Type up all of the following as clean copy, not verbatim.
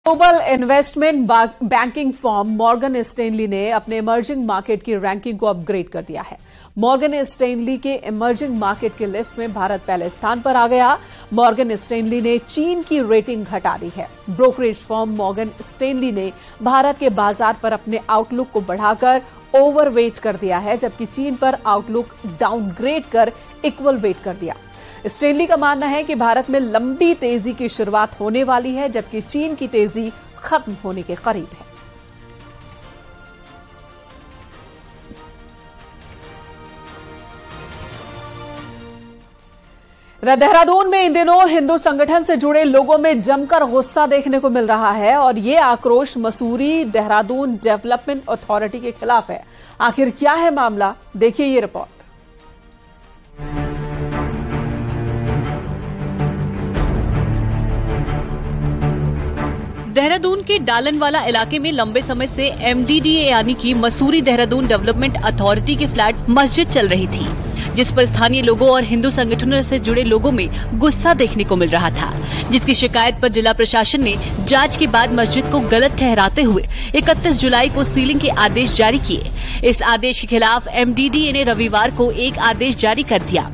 Global investment banking firm Morgan Stanley ने अपने emerging market की रैंकिंग को अपग्रेड कर दिया है। मॉर्गन स्टैनली के इमर्जिंग मार्केट की लिस्ट में भारत पहले स्थान पर आ गया। मॉर्गन स्टैनली ने चीन की रेटिंग घटा दी है। ब्रोकरेज फर्म मॉर्गन स्टैनली ने भारत के बाजार पर अपने आउटलुक को बढ़ाकर ओवरवेट कर दिया है, जबकि चीन पर आउटलुक डाउनग्रेड कर इक्वल वेट कर दिया। स्टैनली का मानना है कि भारत में लंबी तेजी की शुरुआत होने वाली है, जबकि चीन की तेजी खत्म होने के करीब है। देहरादून में इन दिनों हिंदू संगठन से जुड़े लोगों में जमकर गुस्सा देखने को मिल रहा है और ये आक्रोश मसूरी देहरादून डेवलपमेंट अथॉरिटी के खिलाफ है। आखिर क्या है मामला, देखिए ये रिपोर्ट। देहरादून के डालनवाला इलाके में लंबे समय से MDDA यानी कि मसूरी देहरादून डेवलपमेंट अथॉरिटी के फ्लैट मस्जिद चल रही थी, जिस पर स्थानीय लोगों और हिंदू संगठनों से जुड़े लोगों में गुस्सा देखने को मिल रहा था, जिसकी शिकायत पर जिला प्रशासन ने जांच के बाद मस्जिद को गलत ठहराते हुए 31 जुलाई को सीलिंग के आदेश जारी किए। इस आदेश के खिलाफ MDDA ने रविवार को एक आदेश जारी कर दिया,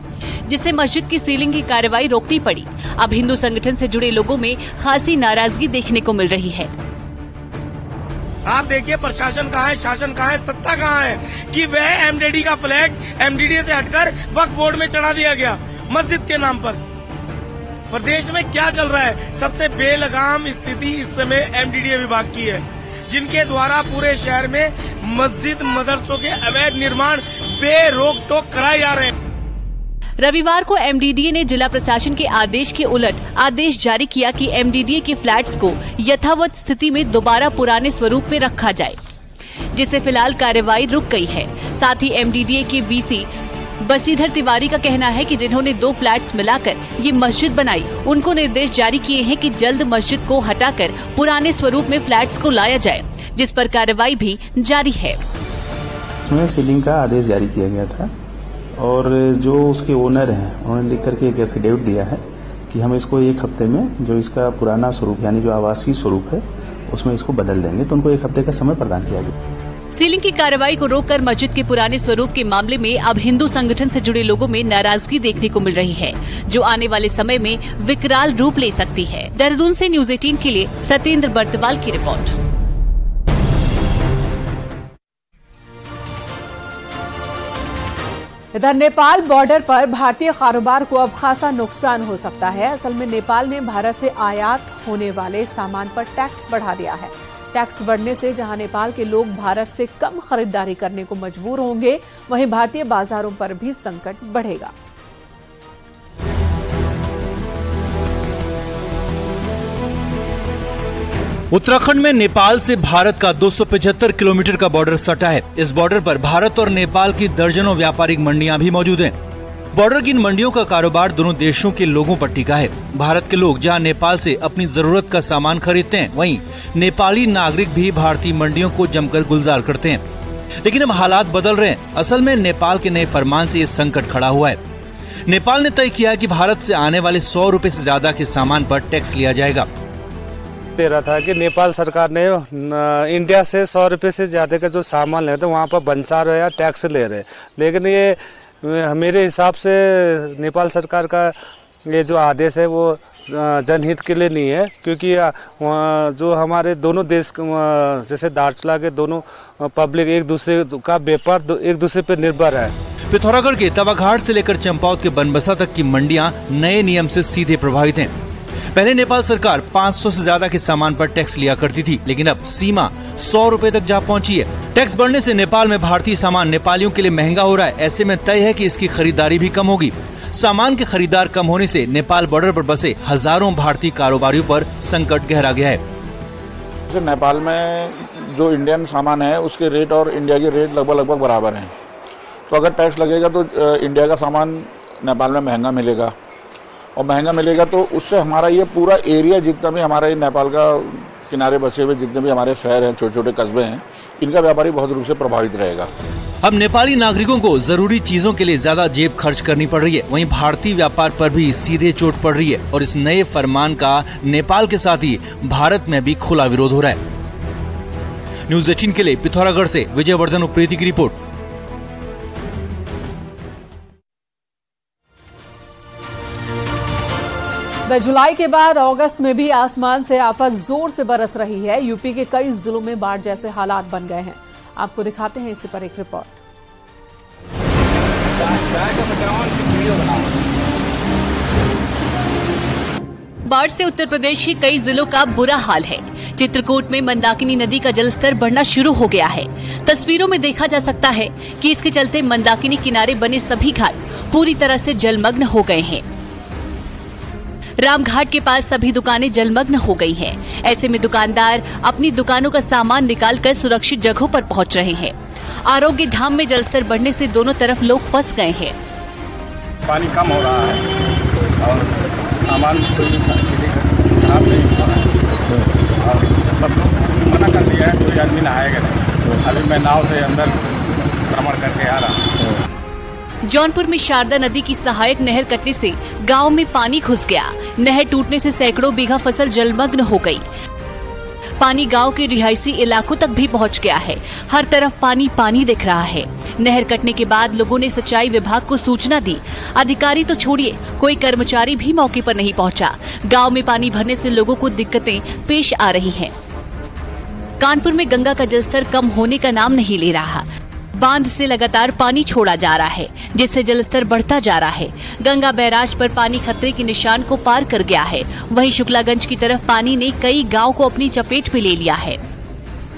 जिससे मस्जिद की सीलिंग की कार्रवाई रोकनी पड़ी। अब हिंदू संगठन से जुड़े लोगों में खासी नाराजगी देखने को मिल रही है। आप देखिए प्रशासन कहाँ है, शासन कहाँ है, सत्ता कहाँ है कि वह MDD का फ्लैग MDDA से हटकर वक्फ बोर्ड में चढ़ा दिया गया मस्जिद के नाम पर। प्रदेश में क्या चल रहा है? सबसे बेलगाम स्थिति इस समय MDDA विभाग की है, जिनके द्वारा पूरे शहर में मस्जिद मदरसों के अवैध निर्माण बेरोक टोक कराए जा रहे हैं। रविवार को MDDA ने जिला प्रशासन के आदेश के उलट आदेश जारी किया कि MDDA के फ्लैट्स को यथावत स्थिति में दोबारा पुराने स्वरूप में रखा जाए, जिससे फिलहाल कार्रवाई रुक गई है। साथ ही MDDA के VC बसीधर तिवारी का कहना है कि जिन्होंने 2 फ्लैट्स मिलाकर ये मस्जिद बनाई, उनको निर्देश जारी किए हैं कि जल्द मस्जिद को हटाकर पुराने स्वरूप में फ्लैट्स को लाया जाए, जिस पर कार्रवाई भी जारी है। सीलिंग का आदेश जारी किया गया था और जो उसके ओनर हैं उन्होंने लिख करके एक एफिडेविट दिया है कि हम इसको 1 हफ्ते में जो इसका पुराना स्वरूप यानी जो आवासीय स्वरूप है उसमें इसको बदल देंगे, तो उनको 1 हफ्ते का समय प्रदान किया गया। सीलिंग की कार्रवाई को रोककर मस्जिद के पुराने स्वरूप के मामले में अब हिंदू संगठन से जुड़े लोगों में नाराजगी देखने को मिल रही है, जो आने वाले समय में विकराल रूप ले सकती है। देहरादून से न्यूज़ 18 के लिए सत्येंद्र बर्तवाल की रिपोर्ट। इधर नेपाल बॉर्डर पर भारतीय कारोबार को अब खासा नुकसान हो सकता है। असल में नेपाल ने भारत से आयात होने वाले सामान पर टैक्स बढ़ा दिया है। टैक्स बढ़ने से जहां नेपाल के लोग भारत से कम खरीदारी करने को मजबूर होंगे, वहीं भारतीय बाजारों पर भी संकट बढ़ेगा। उत्तराखंड में नेपाल से भारत का 275 किलोमीटर का बॉर्डर सटा है। इस बॉर्डर पर भारत और नेपाल की दर्जनों व्यापारिक मंडियां भी मौजूद हैं। बॉर्डर की इन मंडियों का कारोबार दोनों देशों के लोगों पर टिका है। भारत के लोग जहां नेपाल से अपनी जरूरत का सामान खरीदते हैं, वहीं नेपाली नागरिक भी भारतीय मंडियों को जमकर गुलजार करते हैं। लेकिन अब हालात बदल रहे हैं। असल में नेपाल के नए फरमान से ये संकट खड़ा हुआ है। नेपाल ने तय किया कि भारत से आने वाले 100 रुपए से ज्यादा के सामान पर टैक्स लिया जाएगा। दे रहा था कि नेपाल सरकार ने इंडिया से 100 रुपए से ज्यादा का जो सामान लेते वहाँ पर बंसार या टैक्स ले रहे, लेकिन ये मेरे हिसाब से नेपाल सरकार का ये जो आदेश है वो जनहित के लिए नहीं है, क्योंकि जो हमारे दोनों देश जैसे दार्चुला के दोनों पब्लिक एक दूसरे का व्यापार एक दूसरे पर निर्भर है। पिथौरागढ़ के तवाघाट से लेकर चंपावत के बनबसा तक की मंडियां नए नियम से सीधे प्रभावित हैं। पहले नेपाल सरकार 500 से ज्यादा के सामान पर टैक्स लिया करती थी, लेकिन अब सीमा 100 रुपए तक जा पहुंची है। टैक्स बढ़ने से नेपाल में भारतीय सामान नेपालियों के लिए महंगा हो रहा है। ऐसे में तय है कि इसकी खरीदारी भी कम होगी। सामान के खरीदार कम होने से नेपाल बॉर्डर पर बसे हजारों भारतीय कारोबारियों पर संकट गहरा गया है। नेपाल में जो इंडियन सामान है उसके रेट और इंडिया के रेट लगभग बराबर हैं, तो अगर टैक्स लगेगा तो इंडिया का सामान नेपाल में महंगा मिलेगा, और महंगा मिलेगा तो उससे हमारा ये पूरा एरिया जितना भी हमारा ये नेपाल का किनारे बसे हुए जितने भी हमारे शहर हैं, छोटे छोटे कस्बे हैं, इनका व्यापारी बहुत रूप से प्रभावित रहेगा। अब नेपाली नागरिकों को जरूरी चीजों के लिए ज्यादा जेब खर्च करनी पड़ रही है, वहीं भारतीय व्यापार पर भी सीधे चोट पड़ रही है और इस नए फरमान का नेपाल के साथ ही भारत में भी खुला विरोध हो रहा है। न्यूज़ 18 के लिए पिथौरागढ़ से विजयवर्धन उप्रेती की रिपोर्ट। जुलाई के बाद अगस्त में भी आसमान से आफत जोर से बरस रही है। यूपी के कई जिलों में बाढ़ जैसे हालात बन गए हैं। आपको दिखाते हैं इसी पर एक रिपोर्ट। बाढ़ से उत्तर प्रदेश के कई जिलों का बुरा हाल है। चित्रकूट में मंदाकिनी नदी का जलस्तर बढ़ना शुरू हो गया है। तस्वीरों में देखा जा सकता है कि इसके चलते मंदाकिनी किनारे बने सभी घाट पूरी तरह से जलमग्न हो गए हैं। रामघाट के पास सभी दुकानें जलमग्न हो गई हैं। ऐसे में दुकानदार अपनी दुकानों का सामान निकालकर सुरक्षित जगहों पर पहुंच रहे हैं। आरोग्य धाम में जलस्तर बढ़ने से दोनों तरफ लोग फंस गए हैं। पानी कम हो रहा है और सामान खराब नहीं हो रहा है और सब लोग मना कर दिया है, कोई आदमी नहाएगा नहीं। अभी मैं नाव से अंदर भ्रमण करके आ रहा हूँ। जौनपुर में शारदा नदी की सहायक नहर कटने से गांव में पानी घुस गया। नहर टूटने से सैकड़ों बीघा फसल जलमग्न हो गई। पानी गांव के रिहायशी इलाकों तक भी पहुंच गया है। हर तरफ पानी पानी दिख रहा है। नहर कटने के बाद लोगों ने सिंचाई विभाग को सूचना दी। अधिकारी तो छोड़िए, कोई कर्मचारी भी मौके पर नहीं पहुंचा। गांव में पानी भरने से लोगों को दिक्कतें पेश आ रही हैं। कानपुर में गंगा का जलस्तर कम होने का नाम नहीं ले रहा। बांध से लगातार पानी छोड़ा जा रहा है, जिससे जलस्तर बढ़ता जा रहा है। गंगा बैराज पर पानी खतरे के निशान को पार कर गया है। वहीं शुक्लागंज की तरफ पानी ने कई गांव को अपनी चपेट में ले लिया है।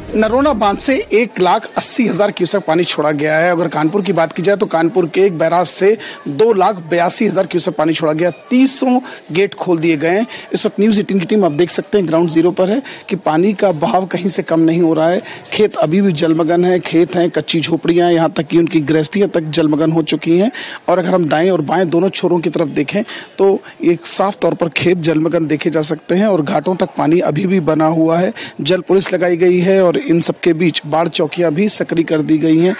नरोना बांध से 1,80,000 क्यूसेक पानी छोड़ा गया है। अगर कानपुर की बात की जाए तो कानपुर के एक बैराज से 2,82,000 क्यूसेक पानी छोड़ा गया। 300 गेट खोल दिए गए हैं। इस वक्त न्यूज़ 18 की टीम आप देख सकते हैं ग्राउंड जीरो पर है कि पानी का बहाव कहीं से कम नहीं हो रहा है। खेत अभी भी जलमग्न है, खेत हैं, कच्ची झोपड़ियां, यहाँ तक कि उनकी गृहस्थियां तक जलमग्न हो चुकी हैं। और अगर हम दाएं और बाएं दोनों छोरों की तरफ देखें तो एक साफ तौर पर खेत जलमग्न देखे जा सकते हैं और घाटों तक पानी अभी भी बना हुआ है। जल पुलिस लगाई गई है और इन सब के बीच बाढ़ चौकियां भी सक्रिय कर दी गई हैं,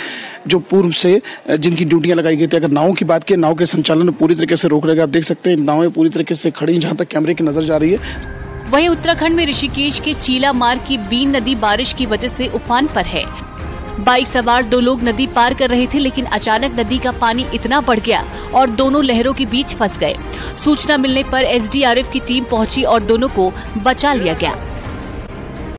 जो पूर्व से जिनकी ड्यूटियां लगाई गई थी। अगर नावों की बात की, नाव के संचालन पूरी तरीके से रोक रहेगा। आप देख सकते हैं नावें पूरी तरीके से खड़ी, जहां तक कैमरे की नजर जा रही है। वहीं उत्तराखंड में ऋषिकेश के चीला मार्ग की बीन नदी बारिश की वजह से उफान पर है। बाइक सवार 2 लोग नदी पार कर रहे थे, लेकिन अचानक नदी का पानी इतना बढ़ गया और दोनों लहरों के बीच फंस गए। सूचना मिलने पर SDRF की टीम पहुंची और दोनों को बचा लिया गया।